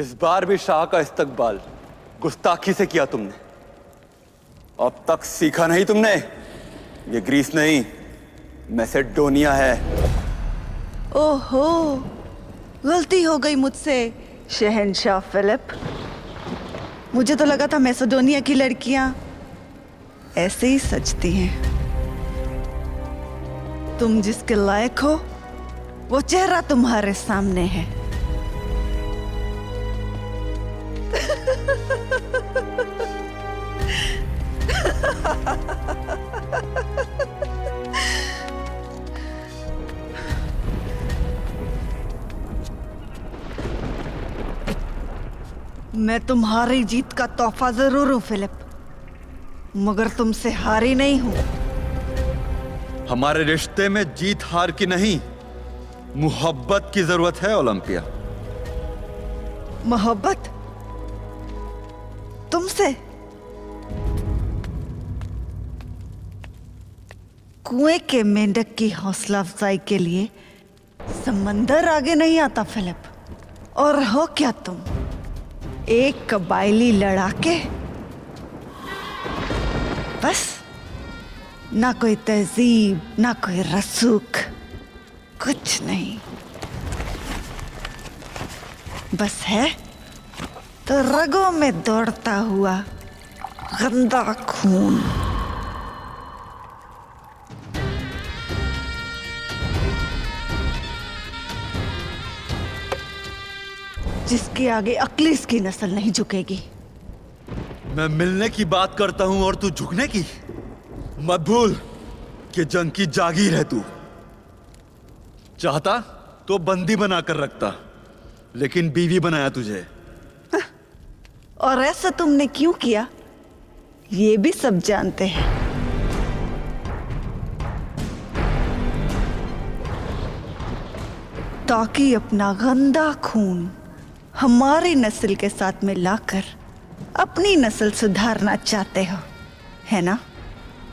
इस बार भी शाह का इस्तकबाल गुस्ताखी से किया तुमने। अब तक सीखा नहीं तुमने? ये ग्रीस नहीं, मैसेडोनिया है। ओहो, गलती हो गई मुझसे शहंशाह फिलिप। मुझे तो लगा था मैसेडोनिया की लड़कियां ऐसे ही सजती हैं। तुम जिसके लायक हो वो चेहरा तुम्हारे सामने है। मैं तुम्हारी जीत का तोहफा जरूर हूं फिलिप, मगर तुमसे हारी नहीं हूं। हमारे रिश्ते में जीत हार की नहीं, मोहब्बत की जरूरत है ओलंपिया। मोहब्बत तुमसे? कुएं के मेंढक की हौसला अफजाई के लिए समंदर आगे नहीं आता फिलिप। और हो क्या तुम, एक कबायली लड़ाके? बस, ना कोई तहजीब, ना कोई रसूख, कुछ नहीं। बस है तो रगों में दौड़ता हुआ गंदा खून। जिसके आगे अक्लिस की नस्ल नहीं झुकेगी। मैं मिलने की बात करता हूं और तू झुकने की? मत भूल कि जंग की जागीर है तू। चाहता तो बंदी बनाकर रखता, लेकिन बीवी बनाया तुझे। और ऐसा तुमने क्यों किया ये भी सब जानते हैं। ताकि अपना गंदा खून हमारी नस्ल के साथ मिलाकर अपनी नस्ल सुधारना चाहते हो, है ना?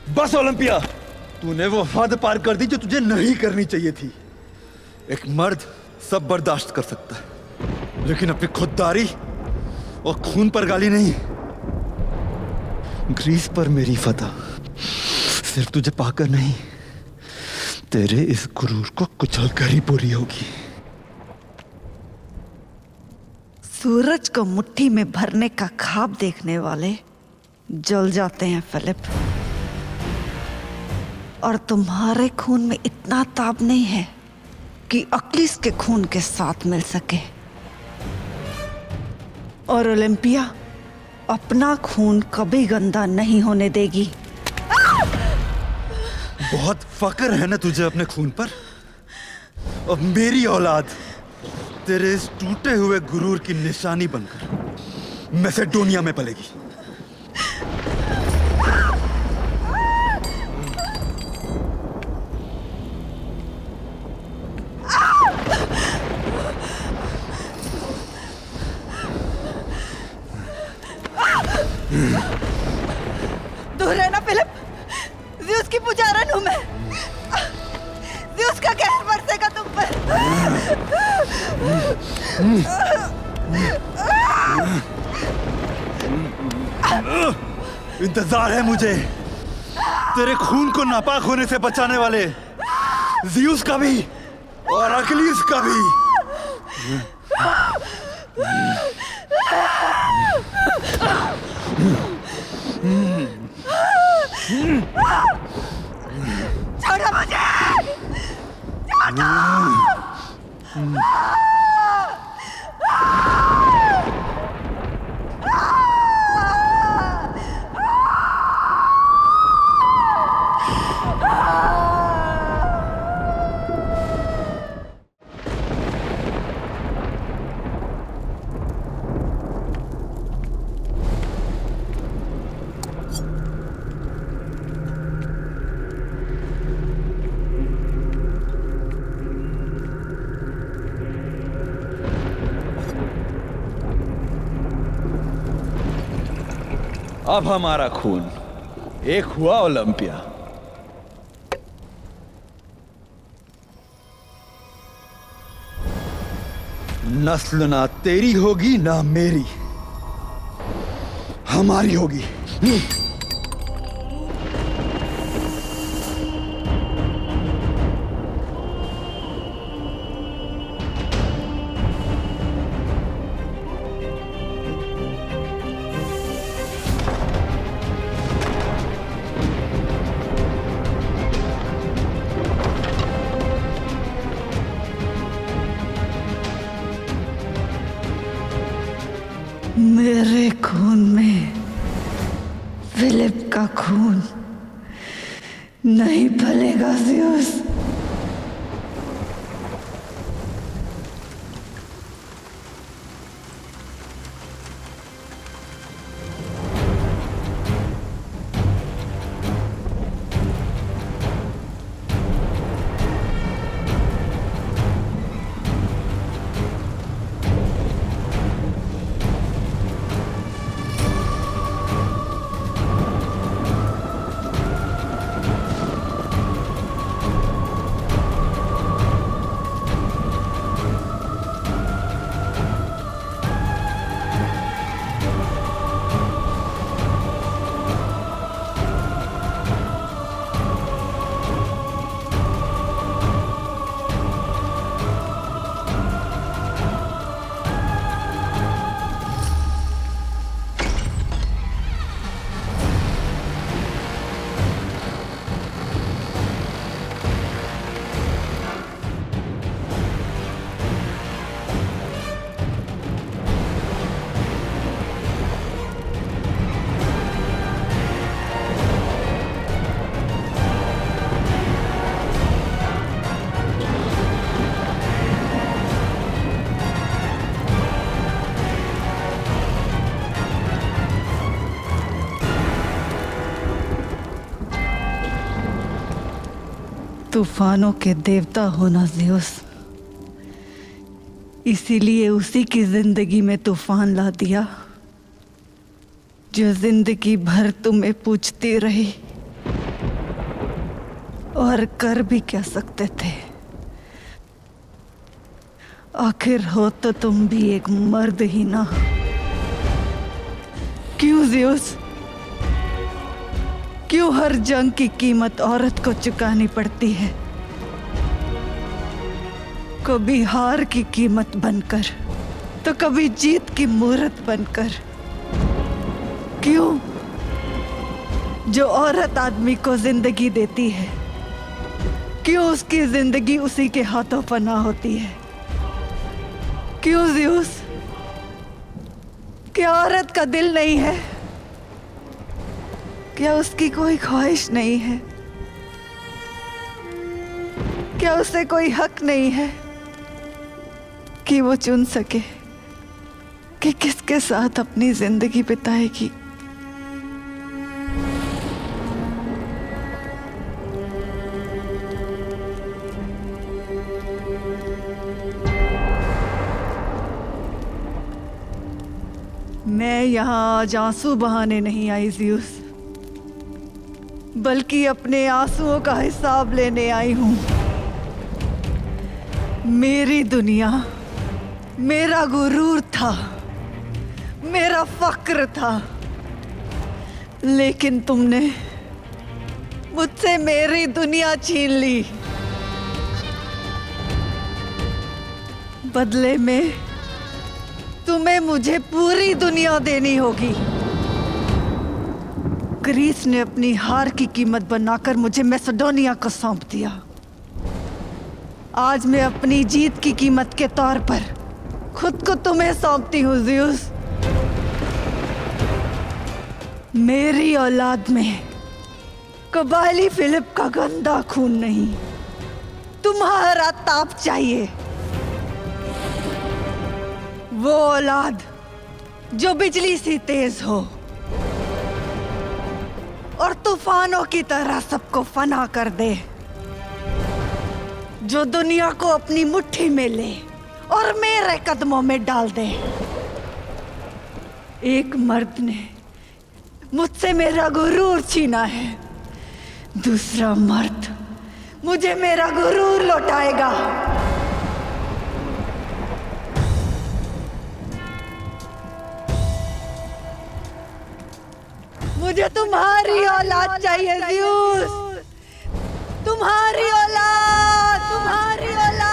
बस ओलंपिया, तूने वो हद पार कर दी जो तुझे नहीं करनी चाहिए थी। एक मर्द सब बर्दाश्त कर सकता है, लेकिन अपनी खुददारी और खून पर गाली नहीं। ग्रीस पर मेरी फतह सिर्फ तुझे पाकर नहीं, तेरे इस गुरूर को कुचल कर ही पूरी होगी। सूरज को मुट्ठी में भरने का ख्वाब देखने वाले जल जाते हैं फिलिप। और तुम्हारे खून में इतना ताप नहीं है कि अक्लिस के खून के साथ मिल सके। और ओलंपिया अपना खून कभी गंदा नहीं होने देगी। बहुत फक्र है ना तुझे अपने खून पर? अब मेरी औलाद तेरे इस टूटे हुए गुरूर की निशानी बनकर मैसेडोनिया में पलेगी। दूर रहना फिलिप, ज़्यूस की पुजारन हूं मैं। ज़्यूस का कहर बरसेगा तुम पर। इंतजार है मुझे तेरे खून को नापाक होने से बचाने वाले ज़्यूस का भी और अक्लिस का भी। छोड़ो मुझे, छोड़ो। अब हमारा खून एक हुआ ओलंपिया। नस्ल ना तेरी होगी ना मेरी, हमारी होगी। मेरे खून में फिलिप का खून नहीं फलेगा ज़्यूस। तूफानों के देवता होना ज़्यूस, इसीलिए उसी की जिंदगी में तूफान ला दिया जो जिंदगी भर तुम्हें पूछती रही। और कर भी क्या सकते थे, आखिर हो तो तुम भी एक मर्द ही ना। क्यों ज़्यूस, क्यों हर जंग की कीमत औरत को चुकानी पड़ती है? कभी हार की कीमत बनकर तो कभी जीत की मूरत बनकर। क्यों? जो औरत आदमी को जिंदगी देती है, क्यों उसकी जिंदगी उसी के हाथों फना होती है? क्यों ज़्यूस, क्या औरत का दिल नहीं है? क्या उसकी कोई ख्वाहिश नहीं है? क्या उसे कोई हक नहीं है कि वो चुन सके कि किसके साथ अपनी जिंदगी बिताएगी? मैं यहाँ आज आंसू बहाने नहीं आई ज़्यूस, बल्कि अपने आंसुओं का हिसाब लेने आई हूं। मेरी दुनिया मेरा गुरूर था, मेरा फक्र था, लेकिन तुमने मुझसे मेरी दुनिया छीन ली। बदले में तुम्हें मुझे पूरी दुनिया देनी होगी। ग्रीस ने अपनी हार की कीमत बनाकर मुझे मैसेडोनिया को सौंप दिया। आज मैं अपनी जीत की कीमत के तौर पर खुद को तुम्हें सौंपती हूँ ज़्यूस। मेरी औलाद में कबायली फिलिप का गंदा खून नहीं, तुम्हारा ताप चाहिए। वो औलाद जो बिजली सी तेज हो और तूफानों की तरह सबको फना कर दे, जो दुनिया को अपनी मुट्ठी में ले और मेरे कदमों में डाल दे। एक मर्द ने मुझसे मेरा गुरूर छीना है, दूसरा मर्द मुझे मेरा गुरूर लौटाएगा। मुझे तुम्हारी औलाद चाहिए ज़्यूस, तुम्हारी औलाद, तुम्हारी औलाद।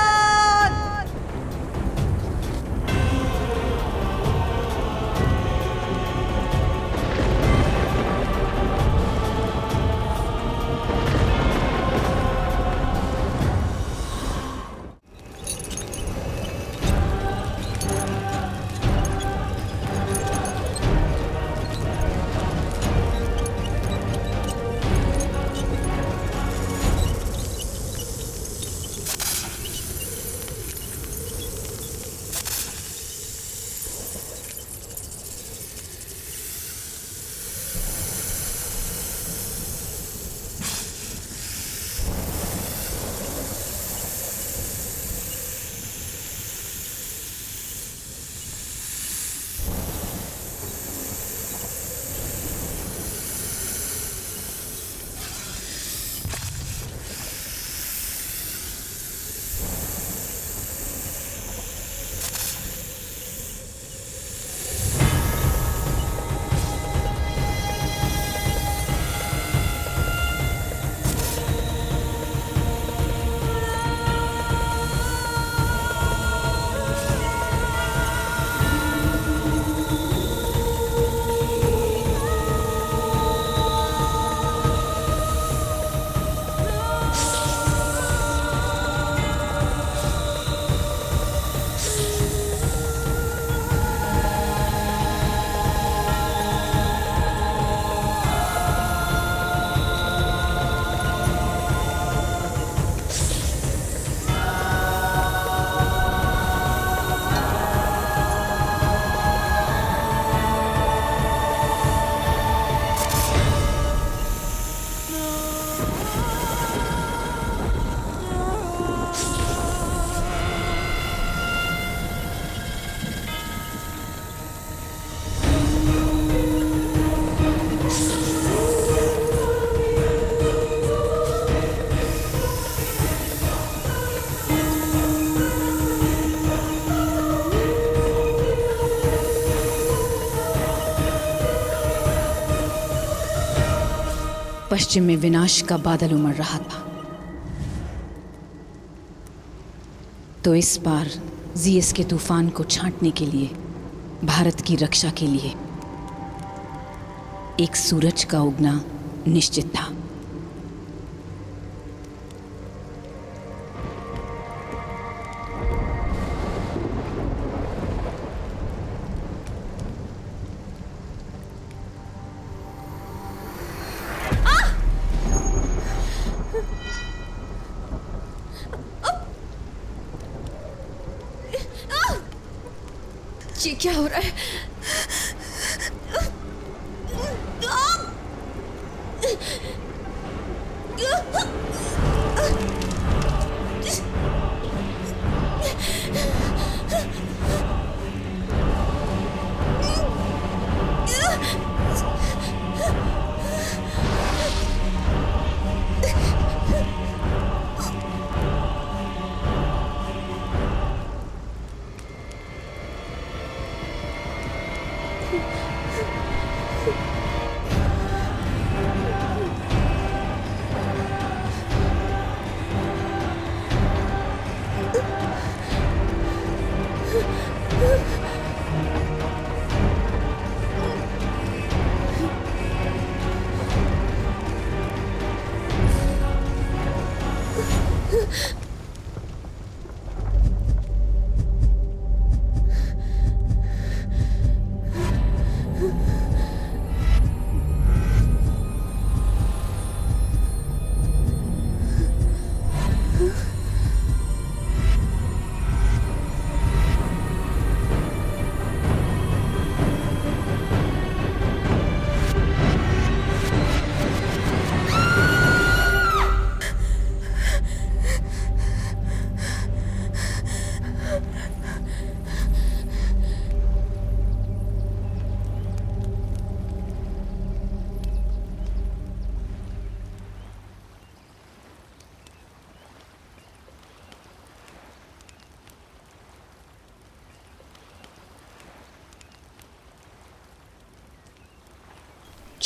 पश्चिम में विनाश का बादल उमड़ रहा था, तो इस बार जीएस के तूफान को छांटने के लिए, भारत की रक्षा के लिए एक सूरज का उगना निश्चित था। ये क्या हो रहा है?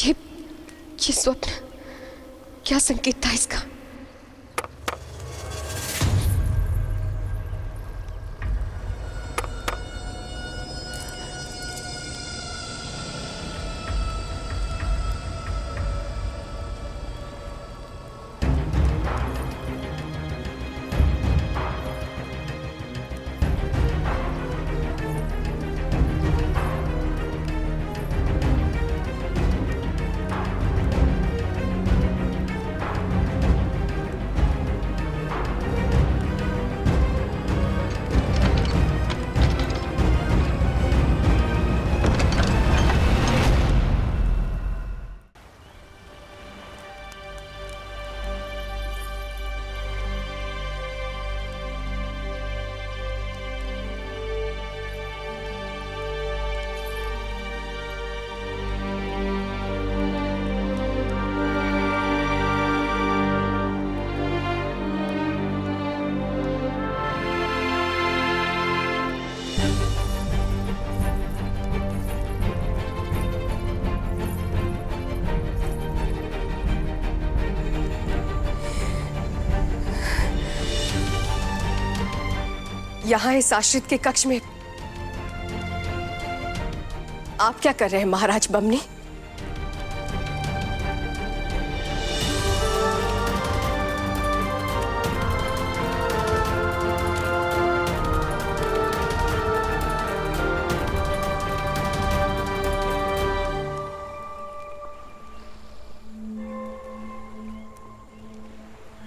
ये स्वप्न, क्या संकेत था इसका? यहाँ इस आश्रित के कक्ष में आप क्या कर रहे हैं महाराज बमनी?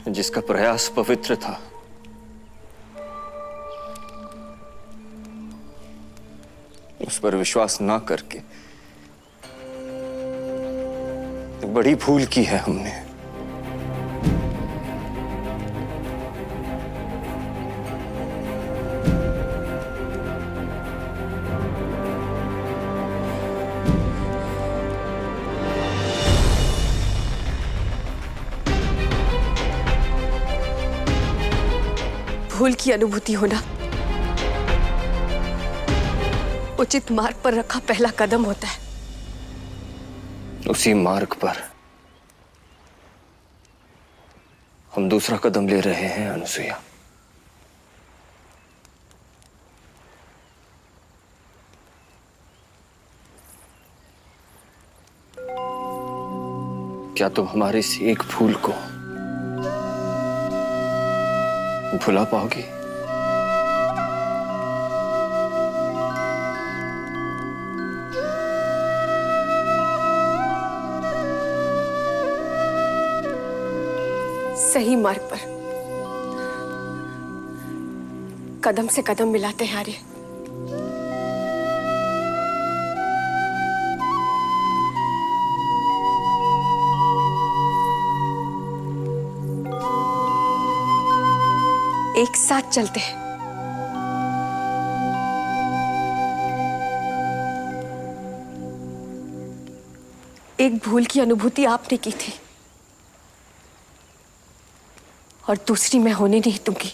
जिसका प्रयास पवित्र था, उस पर विश्वास ना करके एक बड़ी भूल की है हमने। भूल की अनुभूति होना उचित मार्ग पर रखा पहला कदम होता है। उसी मार्ग पर हम दूसरा कदम ले रहे हैं अनुसुईया। क्या तुम हमारी इस एक भूल को भुला पाओगी? सही मार्ग पर कदम से कदम मिलाते हैं आर्य। एक साथ चलते हैं। एक भूल की अनुभूति आपने की थी और दूसरी मैं होने नहीं दूंगी।